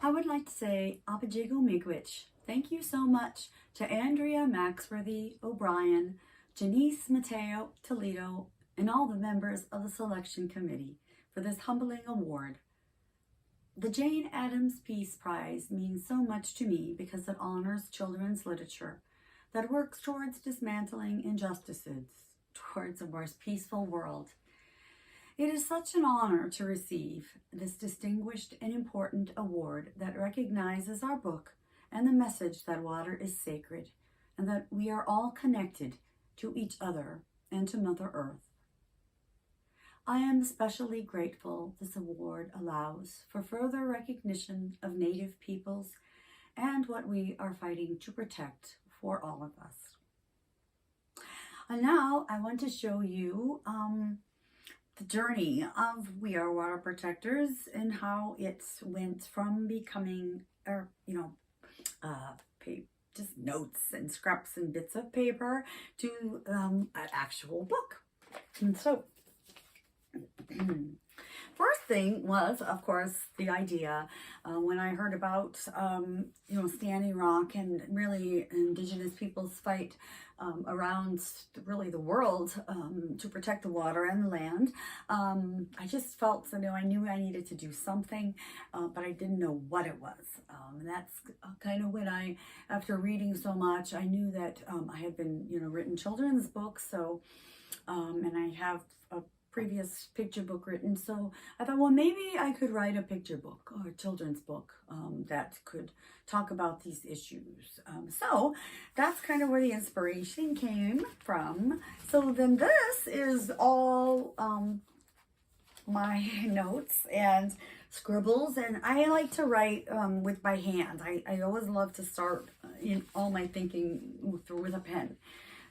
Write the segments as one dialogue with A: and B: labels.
A: I would like to say Apajigo Miigwech. Thank you so much to Andrea Maxworthy O'Brien, Janice Mateo Toledo, and all the members of the selection committee for this humbling award. The Jane Addams Peace Prize means so much to me because it honors children's literature that works towards dismantling injustices, towards a more peaceful world. It is such an honor to receive this distinguished and important award that recognizes our book and the message that water is sacred and that we are all connected to each other and to Mother Earth. I am especially grateful this award allows for further recognition of Native peoples and what we are fighting to protect for all of us. And now I want to show you the journey of We Are Water Protectors and how it went from becoming, just notes and scraps and bits of paper to an actual book. And so, first thing was, of course, the idea when I heard about, Standing Rock and really Indigenous peoples fight around really the world to protect the water and the land. I just felt, I knew I needed to do something, but I didn't know what it was. And that's kind of when after reading so much, I knew that I had been, written children's books. So, and I have a previous picture book written. So I thought, well, maybe I could write a picture book or a children's book that could talk about these issues. So that's kind of where the inspiration came from. So then this is all my notes and scribbles, and I like to write by hand. I always love to start in all my thinking with a pen.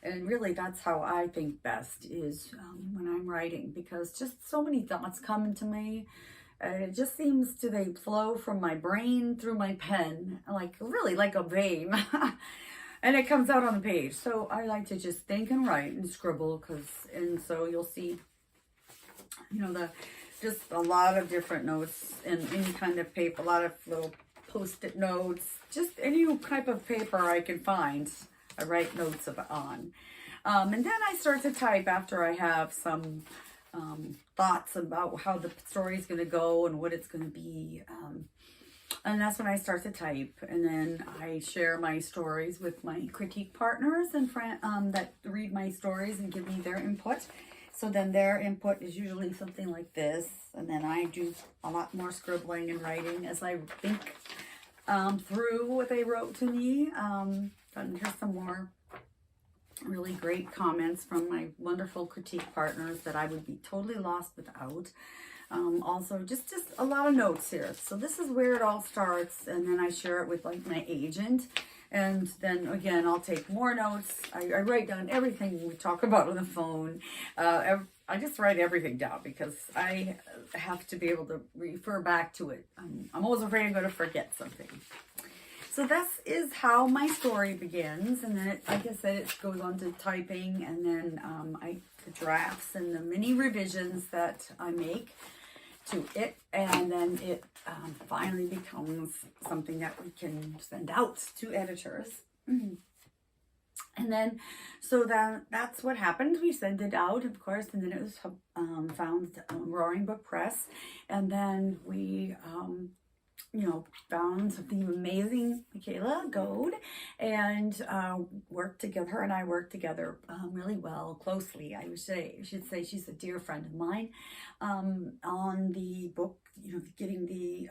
A: And really, that's how I think best is when I'm writing, because just so many thoughts come into me. It just seems they flow from my brain through my pen, really like a vein. And it comes out on the page. So I like to just think and write and scribble, and so you'll see, just a lot of different notes and any kind of paper, a lot of little post-it notes, just any type of paper I can find. I write notes on. And then I start to type after I have some thoughts about how the story is going to go and what it's going to be. And that's when I start to type. And then I share my stories with my critique partners and friends that read my stories and give me their input. So then their input is usually something like this. And then I do a lot more scribbling and writing as I think through what they wrote to me. And here's some more really great comments from my wonderful critique partners that I would be totally lost without. Also, just a lot of notes here. So this is where it all starts, and then I share it with my agent. And then again, I'll take more notes. I write down everything we talk about on the phone. I just write everything down because I have to be able to refer back to it. I'm always afraid I'm going to forget something. So this is how my story begins, and then like I said, it goes on to typing, and then the drafts and the mini revisions that I make to it, and then it finally becomes something that we can send out to editors. And then, so that's what happened. We sent it out, of course, and then it was found Roaring Book Press, and then we found the amazing Michaela, Goade, and worked together. Her and I worked together really well, closely. I should say she's a dear friend of mine on the book, getting the,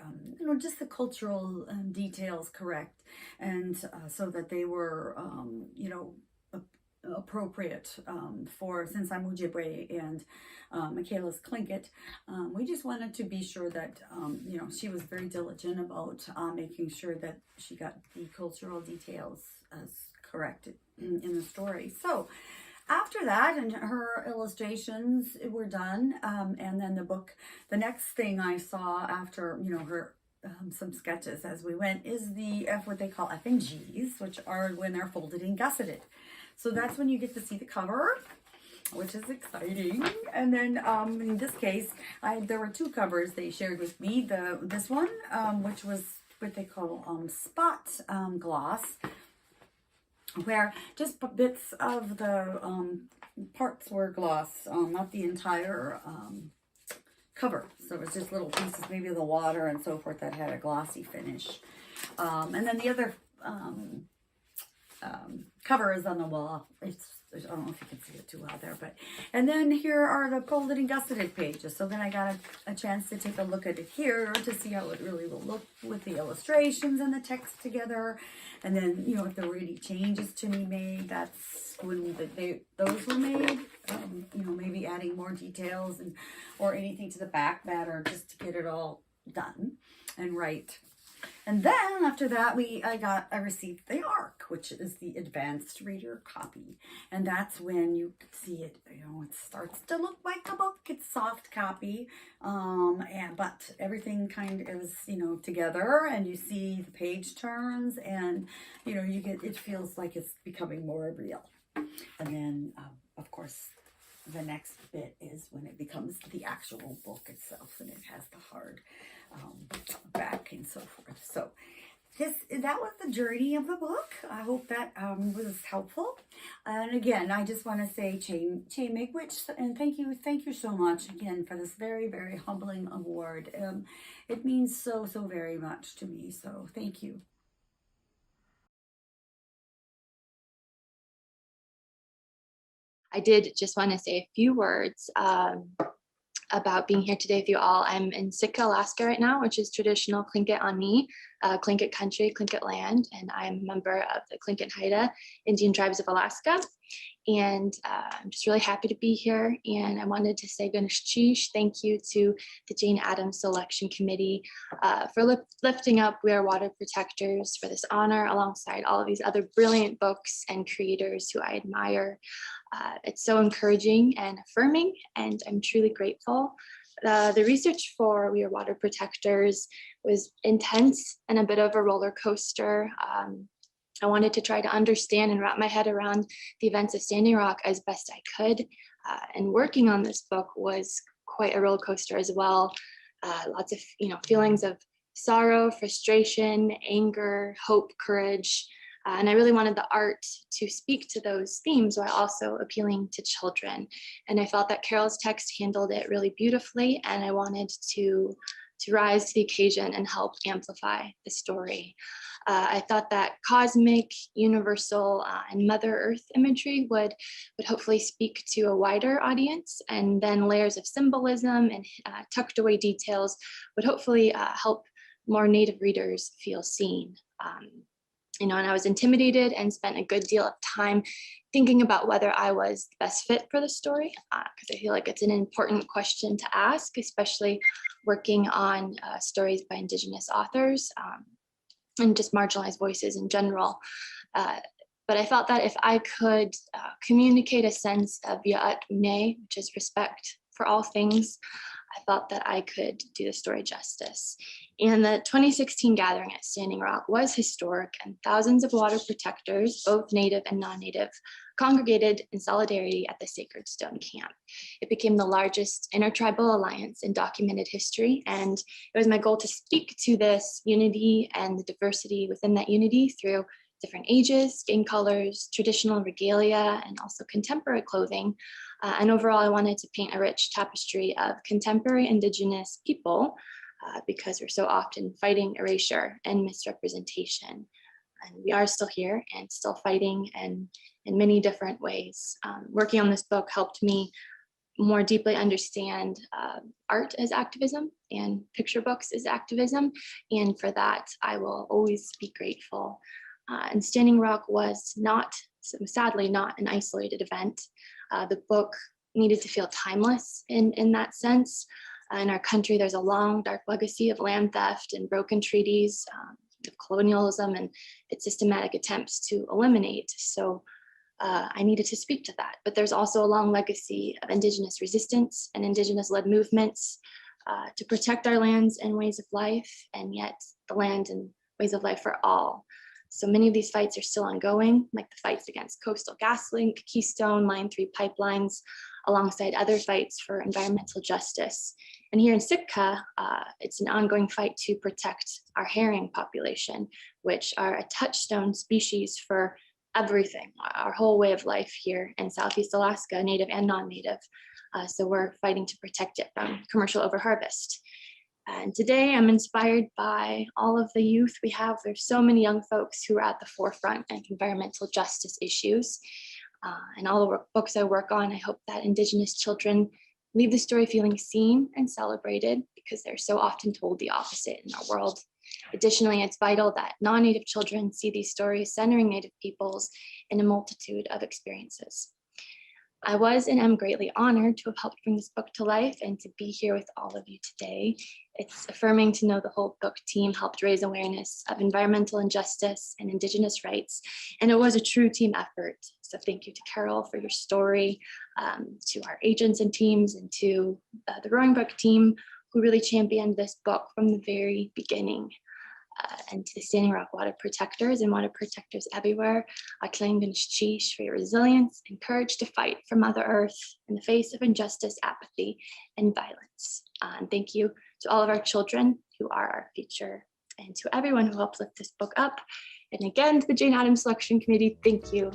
A: just the cultural details correct, and so that they were, appropriate for, since I'm Ojibwe and Michaela's Tlingit, we just wanted to be sure that, she was very diligent about making sure that she got the cultural details as correct in the story. So after that, and her illustrations were done, and then the book, the next thing I saw after, her some sketches as we went is what they call F and Gs, which are when they're folded and gusseted. So that's when you get to see the cover, which is exciting. And then in this case, there were two covers they shared with me. This one, which was what they call spot gloss, where just bits of the parts were gloss, not the entire cover. So it was just little pieces, maybe the water and so forth, that had a glossy finish. And then the other cover is on the wall. I don't know if you can see it too well there, but, and then here are the folded and gusseted pages. So then I got a chance to take a look at it here to see how it really will look with the illustrations and the text together. And then, you know, if there were any changes to be made, that's when those were made. You know, maybe adding more details and or anything to the back matter, just to get it all done and right. And then after that, I received the ARC, which is the advanced reader copy. And that's when you could see it, you know, it starts to look like a book. It's soft copy, but everything kind of is, you know, together, and you see the page turns, and, you know, it feels like it's becoming more real. And then, of course, the next bit is when it becomes the actual book itself, and it has the hard back and so forth. So that was the journey of the book. I hope that was helpful. And again, I just want to say Che Miigwech, and thank you so much again for this very, very humbling award. It means so very much to me. So thank you.
B: I did just want to say a few words about being here today with you all. I'm in Sitka, Alaska right now, which is traditional Tlingit Ani, Tlingit country, Tlingit land, and I'm a member of the Tlingit Haida Indian tribes of Alaska. And I'm just really happy to be here. And I wanted to say Ganesh thank you to the Jane Addams Selection Committee for lifting up We Are Water Protectors for this honor, alongside all of these other brilliant books and creators who I admire. It's so encouraging and affirming, and I'm truly grateful. The research for We Are Water Protectors was intense and a bit of a roller coaster. I wanted to try to understand and wrap my head around the events of Standing Rock as best I could. And working on this book was quite a roller coaster as well. Lots of, feelings of sorrow, frustration, anger, hope, courage. And I really wanted the art to speak to those themes while also appealing to children. And I felt that Carole's text handled it really beautifully, and I wanted to rise to the occasion and help amplify the story. I thought that cosmic, universal, and Mother Earth imagery would hopefully speak to a wider audience, and then layers of symbolism and tucked away details would hopefully help more Native readers feel seen. And I was intimidated and spent a good deal of time thinking about whether I was the best fit for the story, because I feel like it's an important question to ask, especially working on stories by Indigenous authors and just marginalized voices in general. But I felt that if I could communicate a sense of Ya'at Une, which is respect for all things, I felt that I could do the story justice. And the 2016 gathering at Standing Rock was historic, and thousands of water protectors, both Native and non-Native, congregated in solidarity at the Sacred Stone Camp. It became the largest intertribal alliance in documented history, and it was my goal to speak to this unity and the diversity within that unity through different ages, skin colors, traditional regalia, and also contemporary clothing. And overall, I wanted to paint a rich tapestry of contemporary Indigenous people because we're so often fighting erasure and misrepresentation. And we are still here and still fighting, and in many different ways. Working on this book helped me more deeply understand art as activism and picture books as activism. And for that, I will always be grateful. And Standing Rock was sadly not an isolated event. The book needed to feel timeless in that sense. In our country, there's a long, dark legacy of land theft and broken treaties, of colonialism and its systematic attempts to eliminate. So I needed to speak to that. But there's also a long legacy of Indigenous resistance and Indigenous-led movements to protect our lands and ways of life, and yet the land and ways of life for all. So many of these fights are still ongoing, like the fights against Coastal GasLink, Keystone, Line 3 pipelines, alongside other fights for environmental justice. And here in Sitka, it's an ongoing fight to protect our herring population, which are a touchstone species for everything, our whole way of life here in Southeast Alaska, native and non-native. So we're fighting to protect it from commercial overharvest. And today I'm inspired by all of the youth we have. There's so many young folks who are at the forefront of environmental justice issues. And all the books I work on, I hope that Indigenous children leave the story feeling seen and celebrated, because they're so often told the opposite in our world. Additionally, it's vital that non-Native children see these stories centering Native peoples in a multitude of experiences. I was and am greatly honored to have helped bring this book to life and to be here with all of you today. It's affirming to know the whole book team helped raise awareness of environmental injustice and Indigenous rights, and it was a true team effort. So thank you to Carole for your story, to our agents and teams, and to the Roaring Brook team who really championed this book from the very beginning. And to the Standing Rock water protectors and water protectors everywhere, I claim for your resilience and courage to fight for Mother Earth in the face of injustice, apathy, and violence. And thank you to all of our children who are our future, and to everyone who helped lift this book up. And again, to the Jane Addams Selection Committee, thank you.